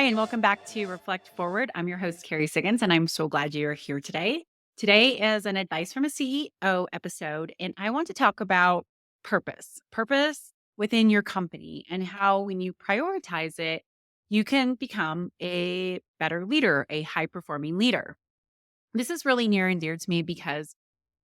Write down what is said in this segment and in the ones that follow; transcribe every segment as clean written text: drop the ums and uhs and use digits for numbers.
Hi, and welcome back to Reflect Forward. I'm your host, Carrie Siggins, and I'm so glad you're here today. Today is an Advice from a CEO episode, and I want to talk about purpose within your company, and how when you prioritize it, you can become a better leader, a high performing leader. This is really near and dear to me because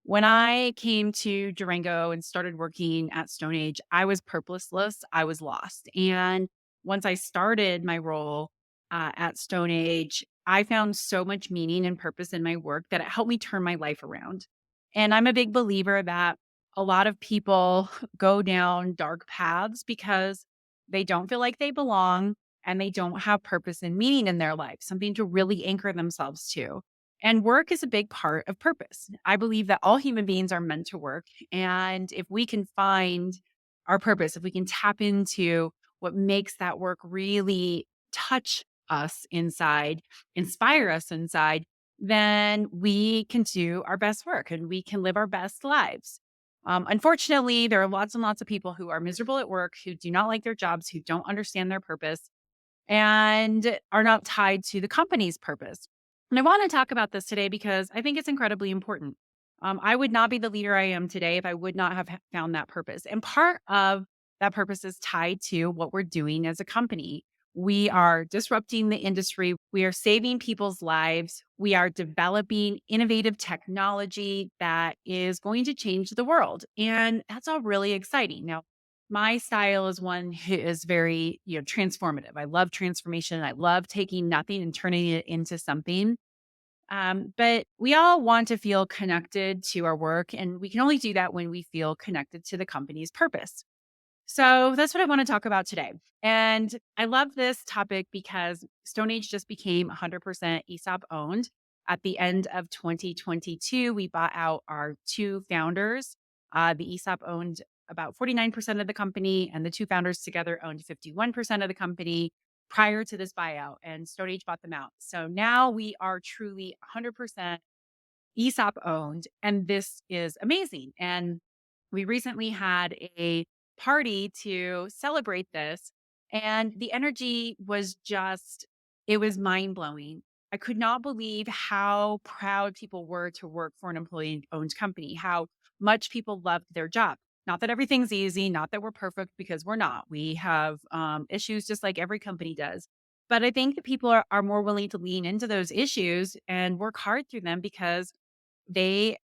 when I came to Durango and started working at Stone Age, I was purposeless. I was lost. And once I started my role at Stone Age, I found so much meaning and purpose in my work that it helped me turn my life around. And I'm a big believer that a lot of people go down dark paths because they don't feel like they belong and they don't have purpose and meaning in their life, something to really anchor themselves to. And work is a big part of purpose. I believe that all human beings are meant to work. And if we can find our purpose, if we can tap into what makes that work really touch us inside, inspire us inside, then we can do our best work and we can live our best lives. Unfortunately, there are lots and lots of people who are miserable at work, who do not like their jobs, who don't understand their purpose, and are not tied to the company's purpose. And I want to talk about this today because I think it's incredibly important. I would not be the leader I am today if I would not have found that purpose. And part of that purpose is tied to what we're doing as a company. We are disrupting the industry. We are saving people's lives. We are developing innovative technology that is going to change the world. And that's all really exciting. Now, my style is one who is very, transformative. I love transformation. I love taking nothing and turning it into something. But we all want to feel connected to our work, and we can only do that when we feel connected to the company's purpose. So that's what I want to talk about today. And I love this topic because Stone Age just became 100% ESOP owned. At the end of 2022, we bought out our two founders. The ESOP owned about 49% of the company, and the two founders together owned 51% of the company prior to this buyout. And Stone Age bought them out. So now we are truly 100% ESOP owned, and this is amazing. And we recently had a party to celebrate this, and the energy was just, it was mind blowing. I could not believe how proud people were to work for an employee owned company, how much people loved their job. Not that everything's easy, not that we're perfect, because we're not. We have issues just like every company does. But I think that people are more willing to lean into those issues and work hard through them because they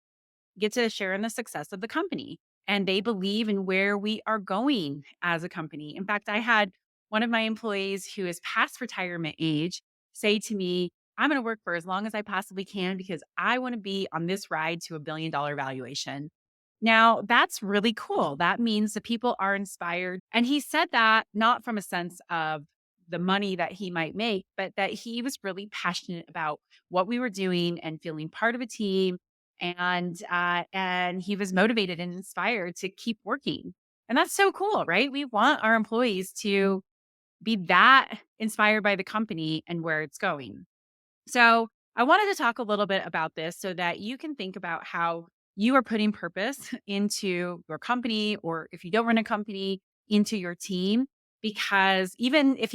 get to share in the success of the company, and they believe in where we are going as a company. In fact, I had one of my employees who is past retirement age say to me, I'm going to work for as long as I possibly can because I want to be on this ride to $1 billion valuation. Now, that's really cool. That means that people are inspired. And he said that not from a sense of the money that he might make, but that he was really passionate about what we were doing and feeling part of a team, and he was motivated and inspired to keep working. And that's so cool, right? We want our employees to be that inspired by the company and where it's going. So I wanted to talk a little bit about this so that you can think about how you are putting purpose into your company, or if you don't run a company, into your team. Because even if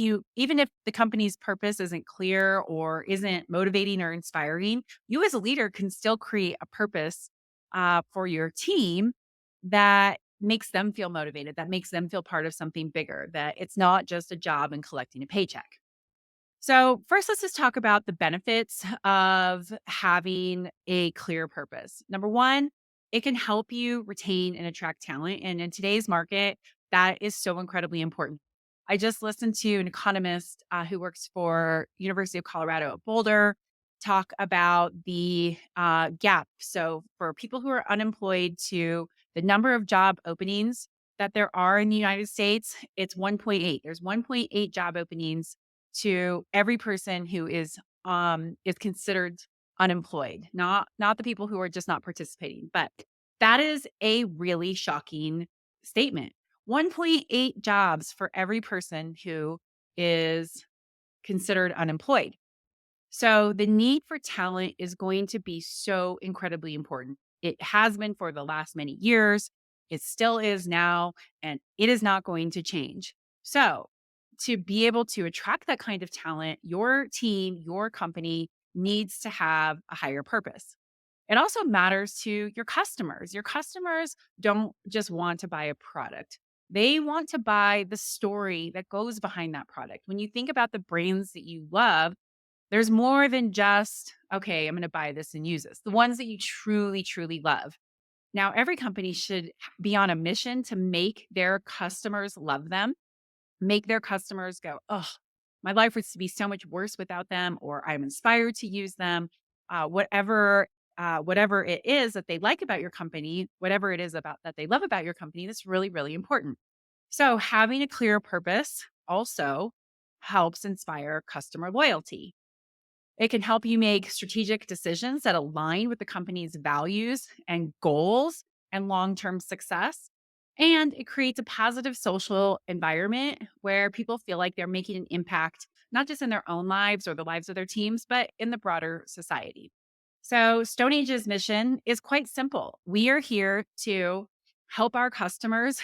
the company's purpose isn't clear or isn't motivating or inspiring, you as a leader can still create a purpose for your team that makes them feel motivated, that makes them feel part of something bigger, that it's not just a job and collecting a paycheck. So, first, let's just talk about the benefits of having a clear purpose. Number one, it can help you retain and attract talent. And in today's market, that is so incredibly important. I just listened to an economist who works for University of Colorado at Boulder talk about the gap. So, for people who are unemployed to the number of job openings that there are in the United States, it's 1.8. There's 1.8 job openings to every person who is considered unemployed, not the people who are just not participating. But that is a really shocking statement. 1.8 jobs for every person who is considered unemployed. So the need for talent is going to be so incredibly important. It has been for the last many years. It still is now, and it is not going to change. So to be able to attract that kind of talent, your team, your company needs to have a higher purpose. It also matters to your customers. Your customers don't just want to buy a product. They want to buy the story that goes behind that product. When you think about the brands that you love, there's more than just, okay, I'm going to buy this and use this. The ones that you truly, truly love. Now, every company should be on a mission to make their customers love them, make their customers go, oh, my life would be so much worse without them, or I'm inspired to use them. Whatever it is that they like about your company, whatever it is about that they love about your company, that's really, really important. So having a clear purpose also helps inspire customer loyalty. It can help you make strategic decisions that align with the company's values and goals and long term success. And it creates a positive social environment where people feel like they're making an impact, not just in their own lives or the lives of their teams, but in the broader society. So, Stone Age's mission is quite simple. We are here to help our customers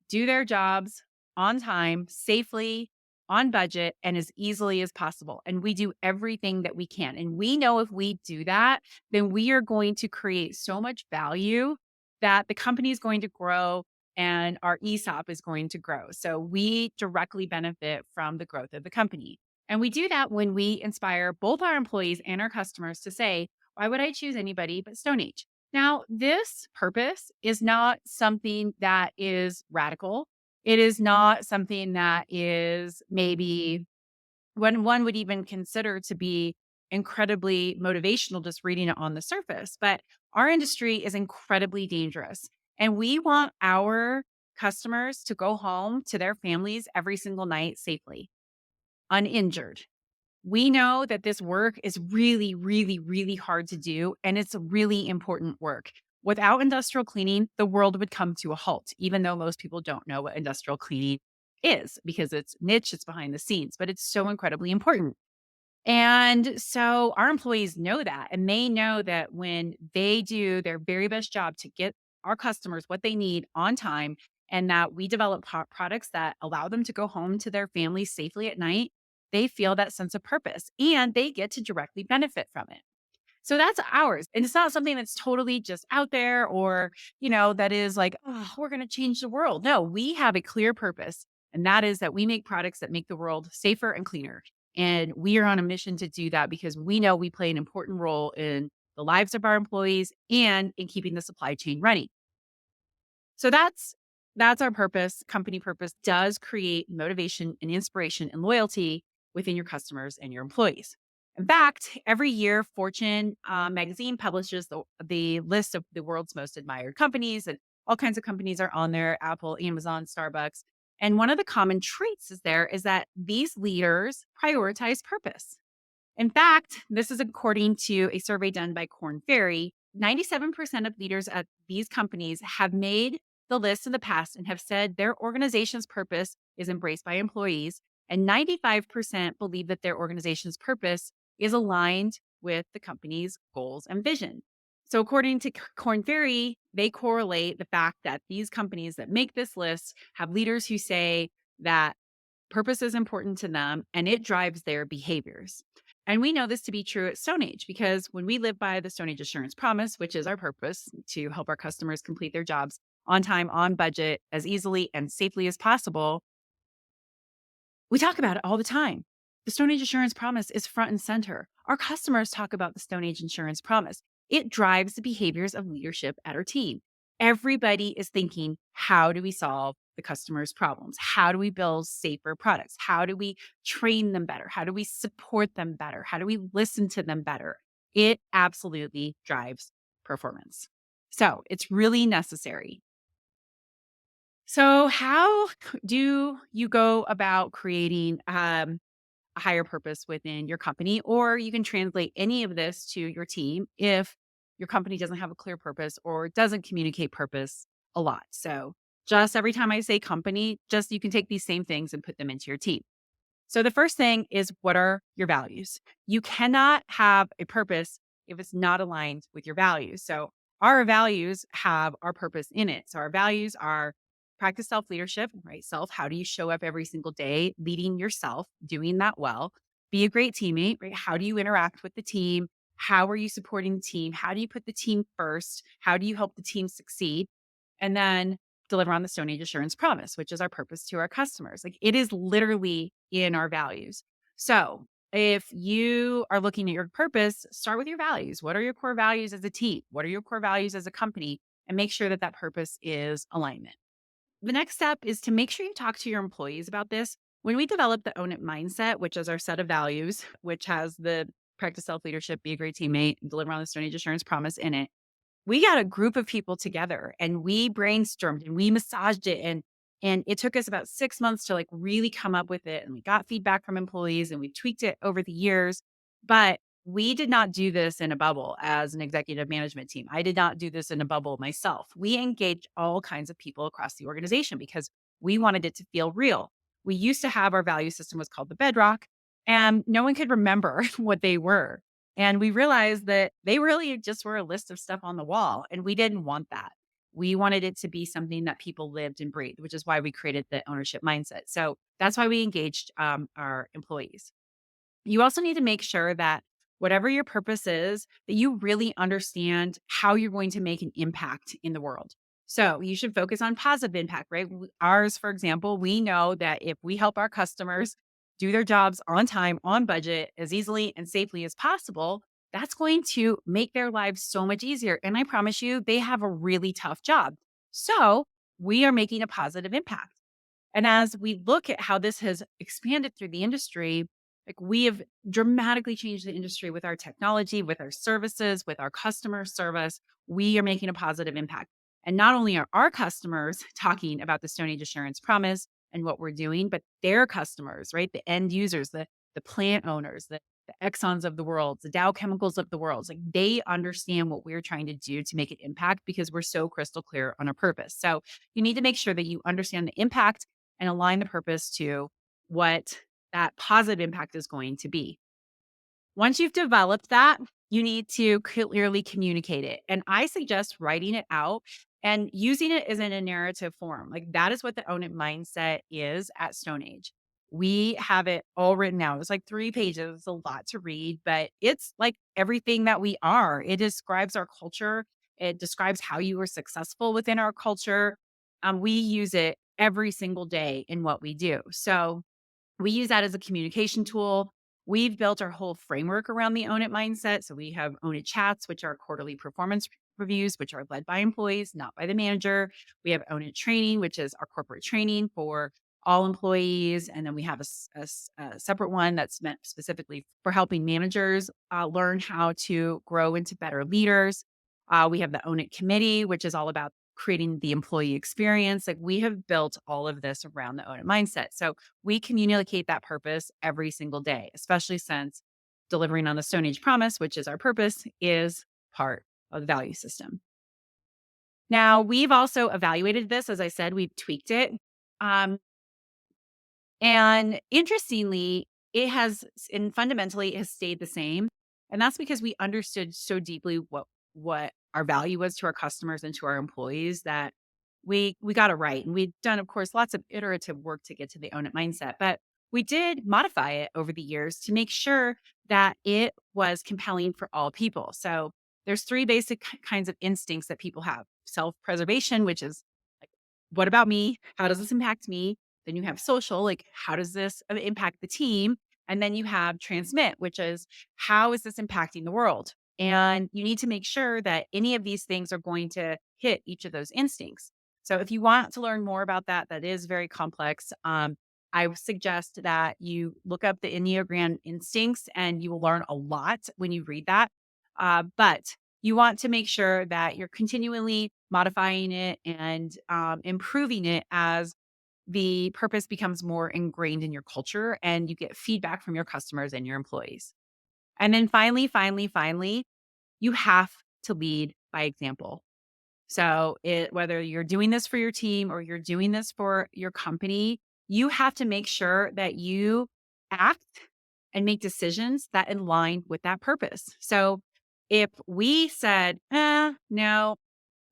do their jobs on time, safely, on budget, and as easily as possible. And we do everything that we can. And we know if we do that, then we are going to create so much value that the company is going to grow and our ESOP is going to grow. So we directly benefit from the growth of the company. And we do that when we inspire both our employees and our customers to say, why would I choose anybody but Stone Age? Now, this purpose is not something that is radical. It is not something that is maybe when one would even consider to be incredibly motivational just reading it on the surface. But our industry is incredibly dangerous. And we want our customers to go home to their families every single night safely, uninjured. We know that this work is really, really, really hard to do, and it's really important work. Without industrial cleaning, the world would come to a halt, even though most people don't know what industrial cleaning is because it's niche, it's behind the scenes, but it's so incredibly important. And so our employees know that, and they know that when they do their very best job to get our customers what they need on time, and that we develop products that allow them to go home to their families safely at night, they feel that sense of purpose and they get to directly benefit from it. So that's ours. And it's not something that's totally just out there or, that is like, oh, we're going to change the world. No, we have a clear purpose. And that is that we make products that make the world safer and cleaner. And we are on a mission to do that because we know we play an important role in the lives of our employees and in keeping the supply chain running. So that's our purpose. Company purpose does create motivation and inspiration and loyalty within your customers and your employees. In fact, every year, Fortune magazine publishes the list of the world's most admired companies, and all kinds of companies are on there: Apple, Amazon, Starbucks. And one of the common traits is that these leaders prioritize purpose. In fact, this is according to a survey done by Korn Ferry. 97% of leaders at these companies have made the list in the past and have said their organization's purpose is embraced by employees. And 95% believe that their organization's purpose is aligned with the company's goals and vision. So, according to Korn Ferry, they correlate the fact that these companies that make this list have leaders who say that purpose is important to them and it drives their behaviors. And we know this to be true at Stone Age because when we live by the Stone Age Assurance Promise, which is our purpose to help our customers complete their jobs on time, on budget, as easily and safely as possible, we talk about it all the time. The Stone Age Assurance Promise is front and center. Our customers talk about the Stone Age Insurance Promise. It drives the behaviors of leadership at our team. Everybody is thinking, how do we solve the customer's problems? How do we build safer products? How do we train them better? How do we support them better? How do we listen to them better? It absolutely drives performance. So it's really necessary. So, how do you go about creating a higher purpose within your company? Or you can translate any of this to your team if your company doesn't have a clear purpose or doesn't communicate purpose a lot. So, just every time I say company, just you can take these same things and put them into your team. So, the first thing is, what are your values? You cannot have a purpose if it's not aligned with your values. So, our values have our purpose in it. So, our values are practice self leadership, right? Self, how do you show up every single day, leading yourself, doing that well? Be a great teammate, right? How do you interact with the team? How are you supporting the team? How do you put the team first? How do you help the team succeed? And then deliver on the Stone Age Assurance Promise, which is our purpose to our customers. Like it is literally in our values. So if you are looking at your purpose, start with your values. What are your core values as a team? What are your core values as a company? And make sure that that purpose is alignment. The next step is to make sure you talk to your employees about this. When we develop the Own It mindset, which is our set of values, which has the practice self leadership, be a great teammate, deliver on the Stone Age Assurance Promise in it, we got a group of people together and we brainstormed and we massaged it and it took us about 6 months to like really come up with it, and we got feedback from employees and we tweaked it over the years. But we did not do this in a bubble as an executive management team. I did not do this in a bubble myself. We engaged all kinds of people across the organization because we wanted it to feel real. We used to have our value system was called the Bedrock, and no one could remember what they were. And we realized that they really just were a list of stuff on the wall, and we didn't want that. We wanted it to be something that people lived and breathed, which is why we created the ownership mindset. So that's why we engaged our employees. You also need to make sure that whatever your purpose is, that you really understand how you're going to make an impact in the world. So you should focus on positive impact, right? Ours, for example, we know that if we help our customers do their jobs on time, on budget, as easily and safely as possible, that's going to make their lives so much easier. And I promise you, they have a really tough job. So we are making a positive impact. And as we look at how this has expanded through the industry, like we have dramatically changed the industry with our technology, with our services, with our customer service. We are making a positive impact. And not only are our customers talking about the Stone Age Assurance Promise and what we're doing, but their customers, right? The end users, the plant owners, the Exxons of the world, the Dow Chemicals of the world, like they understand what we're trying to do to make an impact because we're so crystal clear on our purpose. So you need to make sure that you understand the impact and align the purpose to what that positive impact is going to be. Once you've developed that, you need to clearly communicate it. And I suggest writing it out and using it as in a narrative form. Like that is what the Own It mindset is at Stone Age. We have it all written out. It's like 3 pages. It's a lot to read, but it's like everything that we are. It describes our culture. It describes how you were successful within our culture. We use it every single day in what we do. So we use that as a communication tool. We've built our whole framework around the Own It mindset. So we have Own It chats, which are quarterly performance reviews, which are led by employees, not by the manager. We have Own It training, which is our corporate training for all employees. And then we have a separate one that's meant specifically for helping managers learn how to grow into better leaders. We have the Own It committee, which is all about creating the employee experience. Like we have built all of this around the Own It mindset. So we communicate that purpose every single day, especially since delivering on the Stone Age promise, which is our purpose, is part of the value system. Now, we've also evaluated this. As I said, we've tweaked it. Um, and interestingly, it has, and fundamentally, it has stayed the same. And that's because we understood so deeply what our value was to our customers and to our employees that we got it right. And we've done, of course, lots of iterative work to get to the Own It mindset, but we did modify it over the years to make sure that it was compelling for all people. So there's 3 basic kinds of instincts that people have: self-preservation, which is like, what about me? How does this impact me? Then you have social, like, how does this impact the team? And then you have transmit, which is, how is this impacting the world? And you need to make sure that any of these things are going to hit each of those instincts. So if you want to learn more about that, that is very complex. I would suggest that you look up the Enneagram instincts and you will learn a lot when you read that. But you want to make sure that you're continually modifying it and improving it as the purpose becomes more ingrained in your culture and you get feedback from your customers and your employees. And then finally, you have to lead by example. So whether you're doing this for your team or you're doing this for your company, you have to make sure that you act and make decisions that align with that purpose. So if we said, no,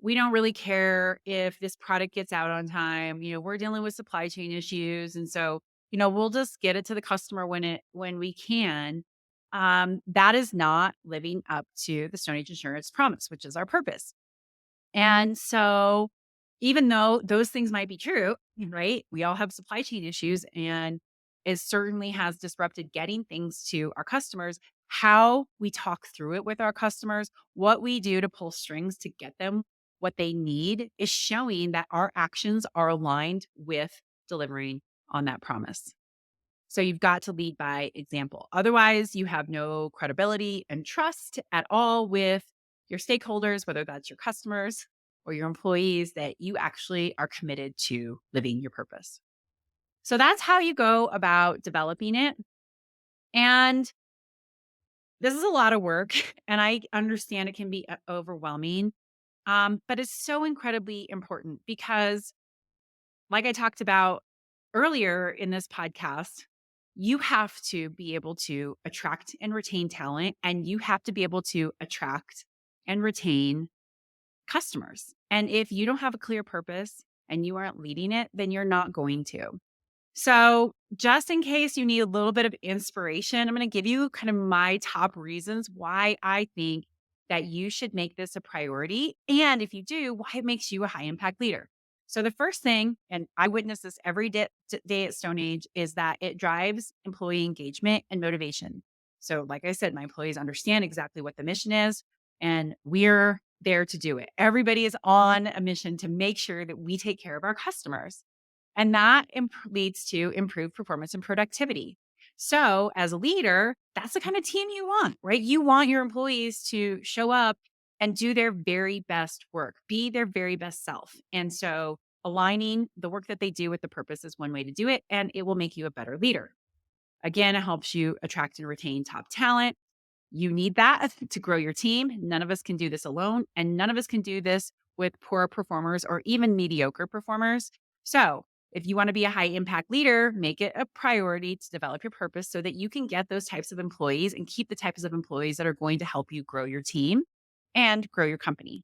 we don't really care if this product gets out on time. We're dealing with supply chain issues. And so, we'll just get it to the customer when we can. That is not living up to the Stone Age Insurance promise, which is our purpose. And so, even though those things might be true, right? We all have supply chain issues and it certainly has disrupted getting things to our customers. How we talk through it with our customers, what we do to pull strings to get them what they need is showing that our actions are aligned with delivering on that promise. So you've got to lead by example. Otherwise, you have no credibility and trust at all with your stakeholders, whether that's your customers or your employees, that you actually are committed to living your purpose. So that's how you go about developing it. And this is a lot of work, and I understand it can be overwhelming, but it's so incredibly important because, like I talked about earlier in this podcast, you have to be able to attract and retain talent, and you have to be able to attract and retain customers. And if you don't have a clear purpose and you aren't leading it, then you're not going to. So, just in case you need a little bit of inspiration, I'm going to give you kind of my top reasons why I think that you should make this a priority. And if you do, why it makes you a high impact leader. So, the first thing, and I witness this every day at Stone Age, is that it drives employee engagement and motivation. So, like I said, my employees understand exactly what the mission is, and we're there to do it. Everybody is on a mission to make sure that we take care of our customers. And that leads to improved performance and productivity. So, as a leader, that's the kind of team you want, right? You want your employees to show up and do their very best work, be their very best self. And so, aligning the work that they do with the purpose is one way to do it, and it will make you a better leader. Again, it helps you attract and retain top talent. You need that to grow your team. None of us can do this alone, and none of us can do this with poor performers or even mediocre performers. So, if you want to be a high impact leader, make it a priority to develop your purpose so that you can get those types of employees and keep the types of employees that are going to help you grow your team and grow your company.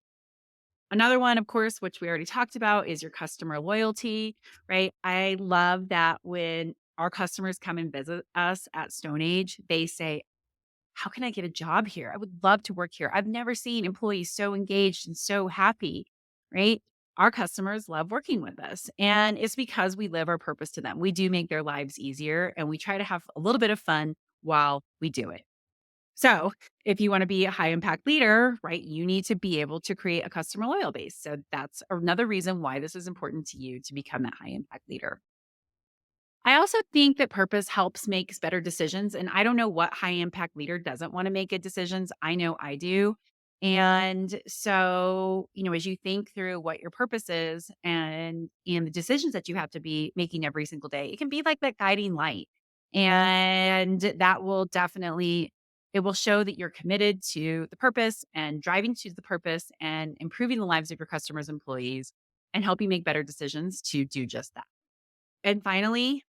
Another one, of course, which we already talked about, is your customer loyalty, right? I love that when our customers come and visit us at Stone Age, they say, how can I get a job here? I would love to work here. I've never seen employees so engaged and so happy, right? Our customers love working with us. And it's because we live our purpose to them. We do make their lives easier and we try to have a little bit of fun while we do it. So, if you want to be a high impact leader, right, you need to be able to create a customer loyal base. So, that's another reason why this is important to you to become that high impact leader. I also think that purpose helps makes better decisions. And I don't know what high impact leader doesn't want to make good decisions. I know I do. And so, as you think through what your purpose is and the decisions that you have to be making every single day, it can be like that guiding light. And that will definitely it will show that you're committed to the purpose and driving to the purpose and improving the lives of your customers, employees, and help you make better decisions to do just that. And finally,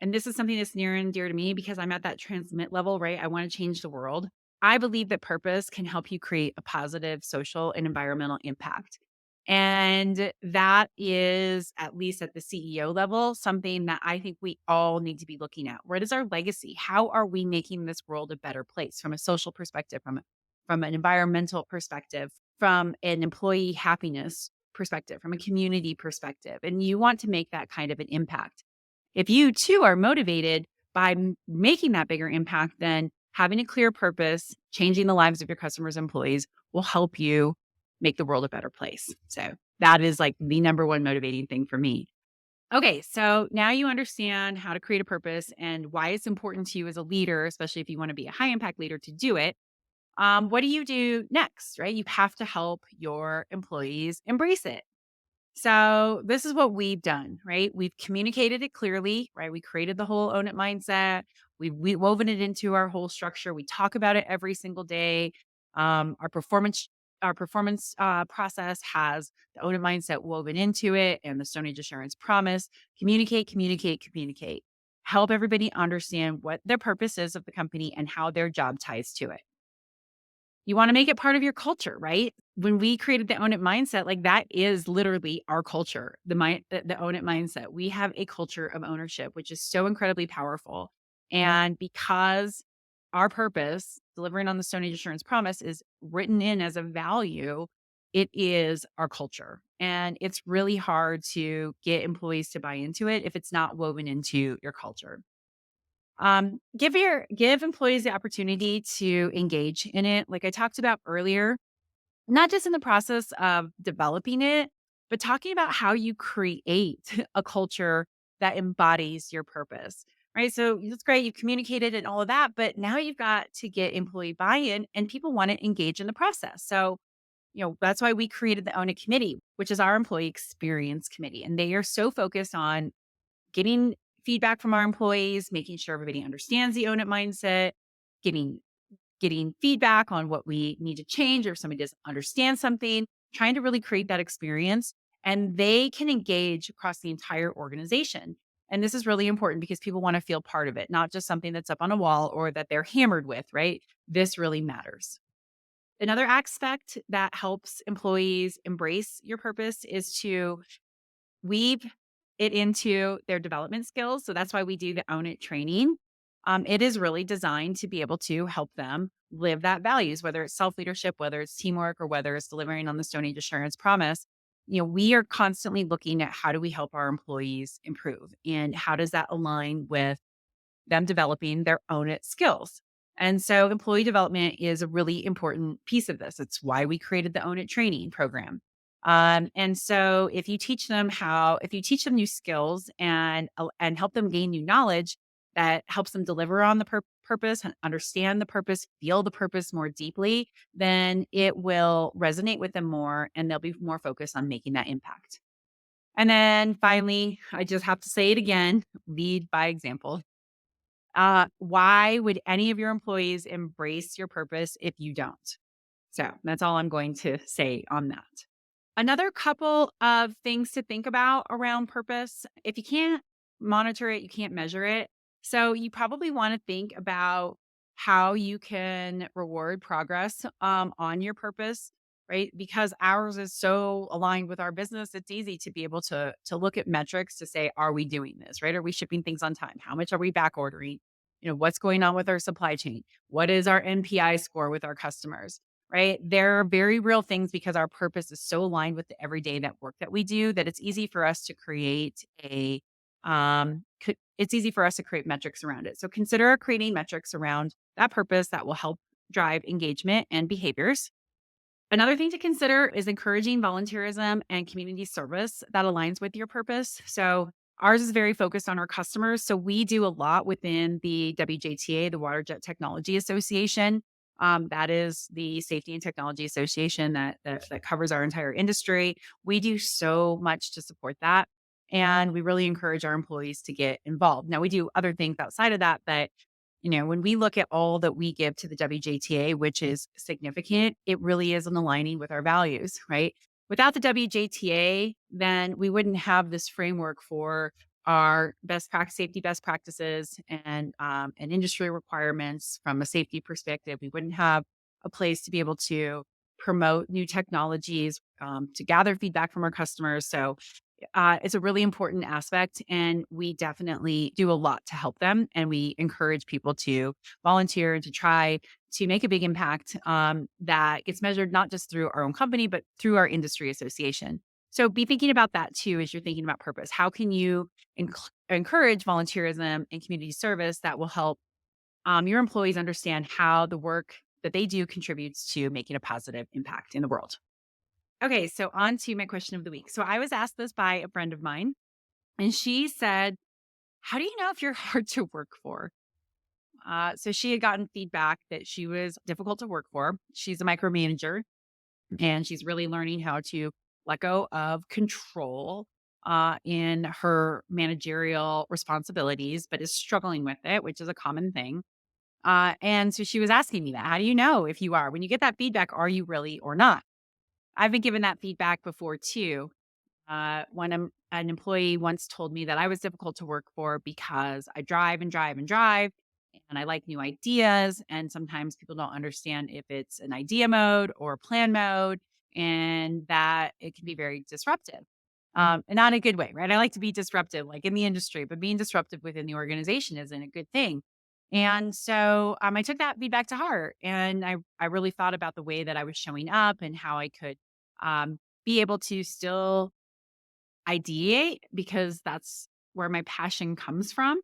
and this is something that's near and dear to me because I'm at that transmit level, right? I want to change the world. I believe that purpose can help you create a positive social and environmental impact. And that is, at least at the CEO level, something that I think we all need to be looking at. What is our legacy? How are we making this world a better place from a social perspective, from an environmental perspective, from an employee happiness perspective, from a community perspective? And you want to make that kind of an impact. If you too are motivated by making that bigger impact, then having a clear purpose, changing the lives of your customers, employees will help you make the world a better place. So that is like the number one motivating thing for me. Okay, so now you understand how to create a purpose and why it's important to you as a leader, especially if you want to be a high impact leader to do it. What do you do next, right? You have to help your employees embrace it. So this is what we've done, right? We've communicated it clearly, right? We created the whole own it mindset. We woven it into our whole structure. We talk about it every single day. Our performance process has the own it mindset woven into it, and the Stone Age Assurance promise. Communicate, communicate, communicate. Help everybody understand what their purpose is of the company and how their job ties to it. You want to make it part of your culture, right? When we created the own it mindset, like that is literally our culture, the own it mindset. We have a culture of ownership, which is so incredibly powerful. And because our purpose, delivering on the Stone Age Assurance Promise, is written in as a value, it is our culture. And it's really hard to get employees to buy into it if it's not woven into your culture. Give employees the opportunity to engage in it. Like I talked about earlier, not just in the process of developing it, but talking about how you create a culture that embodies your purpose. Right. So that's great. You've communicated and all of that, but now you've got to get employee buy-in and people want to engage in the process. So, that's why we created the Own It Committee, which is our employee experience committee. And they are so focused on getting feedback from our employees, making sure everybody understands the own it mindset, getting getting feedback on what we need to change or if somebody doesn't understand something, trying to really create that experience and they can engage across the entire organization. And this is really important because people want to feel part of it, not just something that's up on a wall or that they're hammered with, right? This really matters. Another aspect that helps employees embrace your purpose is to weave it into their development skills. So that's why we do the Own It training. It is really designed to be able to help them live that values, whether it's self leadership, whether it's teamwork, or whether it's delivering on the Stone Age Assurance Promise. We are constantly looking at how do we help our employees improve and how does that align with them developing their own it skills. And so employee development is a really important piece of this. It's why we created the Own It training program. And so if you teach them new skills and help them gain new knowledge that helps them deliver on the purpose, understand the purpose, feel the purpose more deeply, then it will resonate with them more and they'll be more focused on making that impact. And then finally, I just have to say it again, lead by example. Why would any of your employees embrace your purpose if you don't? So that's all I'm going to say on that. Another couple of things to think about around purpose. If you can't monitor it, you can't measure it. So you probably want to think about how you can reward progress on your purpose, right? Because ours is so aligned with our business, it's easy to be able to look at metrics to say, are we doing this, right? Are we shipping things on time? How much are we back ordering? What's going on with our supply chain? What is our NPI score with our customers? Right? They're very real things because our purpose is so aligned with the everyday that work that we do that it's easy for us to create it's easy for us to create metrics around it. So consider creating metrics around that purpose that will help drive engagement and behaviors. Another thing to consider is encouraging volunteerism and community service that aligns with your purpose. So, ours is very focused on our customers. So, we do a lot within the WJTA, the Waterjet Technology Association. That is the Safety and Technology Association that covers our entire industry. We do so much to support that. And we really encourage our employees to get involved. Now, we do other things outside of that, but when we look at all that we give to the WJTA, which is significant, it really is an aligning with our values, right? Without the WJTA, then we wouldn't have this framework for our safety best practices and industry requirements from a safety perspective. We wouldn't have a place to be able to promote new technologies, to gather feedback from our customers. So it's a really important aspect, and we definitely do a lot to help them. And we encourage people to volunteer and to try to make a big impact that gets measured not just through our own company, but through our industry association. So be thinking about that too as you're thinking about purpose. How can you encourage volunteerism and community service that will help your employees understand how the work that they do contributes to making a positive impact in the world? Okay, so on to my question of the week. So I was asked this by a friend of mine, and she said, how do you know if you're hard to work for? So she had gotten feedback that she was difficult to work for. She's a micromanager, and she's really learning how to let go of control in her managerial responsibilities, but is struggling with it, which is a common thing. And so she was asking me that. How do you know if you are? When you get that feedback, are you really or not? I've been given that feedback before too. When an employee once told me that I was difficult to work for because I drive and drive and drive. and I like new ideas. And sometimes people don't understand if it's an idea mode or plan mode, and that it can be very disruptive. And not in a good way, right? I like to be disruptive, like in the industry, but being disruptive within the organization isn't a good thing. And so I took that feedback to heart, and I really thought about the way that I was showing up and how I could be able to still ideate because that's where my passion comes from,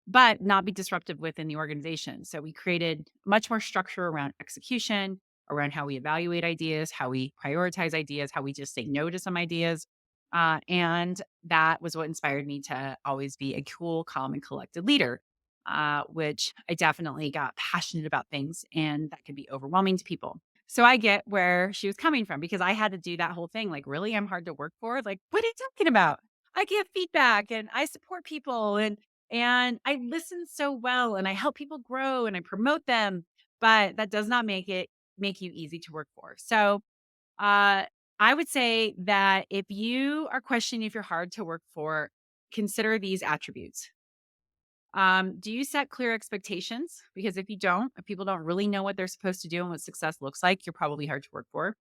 but not be disruptive within the organization. So we created much more structure around execution, around how we evaluate ideas, how we prioritize ideas, how we just say no to some ideas. And that was what inspired me to always be a cool, calm, and collected leader, which I definitely got passionate about things, and that could be overwhelming to people. So I get where she was coming from because I had to do that whole thing. Like, really, I'm hard to work for? Like, what are you talking about? I give feedback and I support people and I listen so well and I help people grow and I promote them, but that does not make you easy to work for. So, uh, I would say that if you are questioning if you're hard to work for, consider these attributes. Do you set clear expectations? Because if you don't, if people don't really know what they're supposed to do and what success looks like, you're probably hard to work for.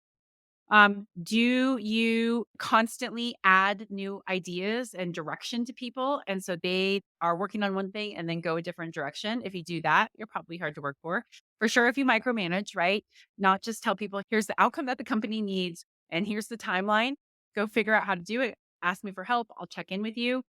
Do you constantly add new ideas and direction to people? And so they are working on one thing and then go a different direction. If you do that, you're probably hard to work for. For sure, if you micromanage, right? Not just tell people, here's the outcome that the company needs and here's the timeline. Go figure out how to do it. Ask me for help. I'll check in with you,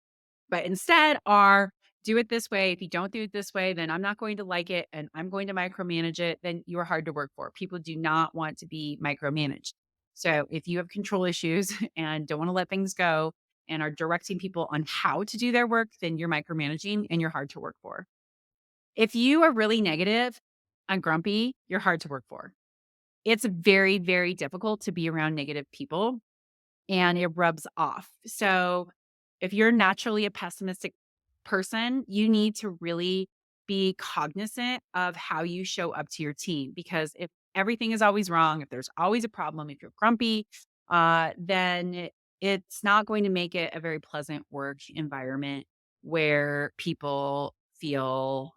but instead are do it this way. If you don't do it this way, then I'm not going to like it and I'm going to micromanage it. Then you are hard to work for. People do not want to be micromanaged. So if you have control issues and don't want to let things go and are directing people on how to do their work, then you're micromanaging and you're hard to work for. If you are really negative and grumpy, you're hard to work for. It's very, very difficult to be around negative people and it rubs off. So if you're naturally a pessimistic person, you need to really be cognizant of how you show up to your team because if everything is always wrong, if there's always a problem, if you're grumpy, it's not going to make it a very pleasant work environment where people feel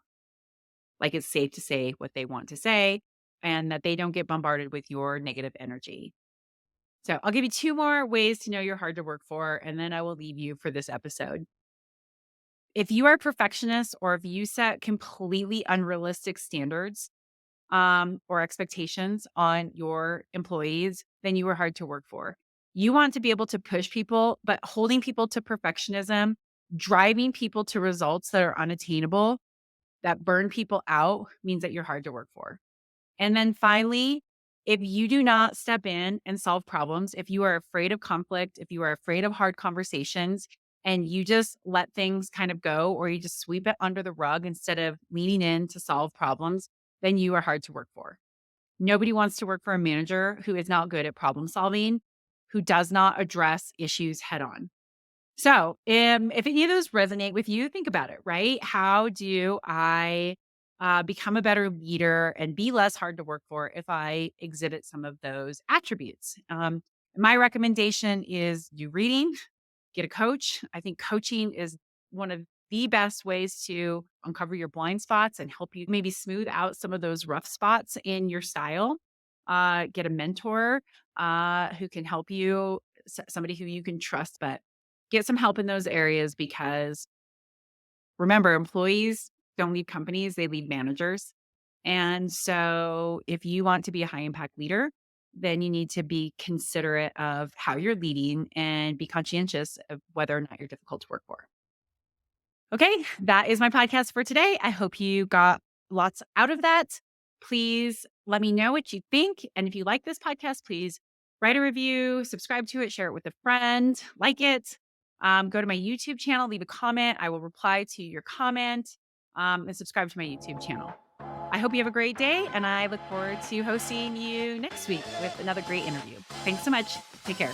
like it's safe to say what they want to say and that they don't get bombarded with your negative energy. So I'll give you 2 more ways to know you're hard to work for, and then I will leave you for this episode. If you are a perfectionist or if you set completely unrealistic standards, or expectations on your employees, then you are hard to work for. You want to be able to push people, but holding people to perfectionism, driving people to results that are unattainable, that burn people out means that you're hard to work for. And then finally, if you do not step in and solve problems, if you are afraid of conflict, if you are afraid of hard conversations, and you just let things kind of go, or you just sweep it under the rug instead of leaning in to solve problems, then you are hard to work for. Nobody wants to work for a manager who is not good at problem solving, who does not address issues head on. So, if any of those resonate with you, think about it, right? How do I become a better leader and be less hard to work for if I exhibit some of those attributes? My recommendation is do reading, get a coach. I think coaching is one of the best ways to uncover your blind spots and help you maybe smooth out some of those rough spots in your style. Get a mentor who can help you, somebody who you can trust, but get some help in those areas because remember, employees don't lead companies, they lead managers. And so if you want to be a high impact leader, then you need to be considerate of how you're leading and be conscientious of whether or not you're difficult to work for. Okay, that is my podcast for today. I hope you got lots out of that. Please let me know what you think. And if you like this podcast, please write a review, subscribe to it, share it with a friend, like it. Go to my YouTube channel, leave a comment. I will reply to your comment and subscribe to my YouTube channel. I hope you have a great day, and I look forward to hosting you next week with another great interview. Thanks so much. Take care.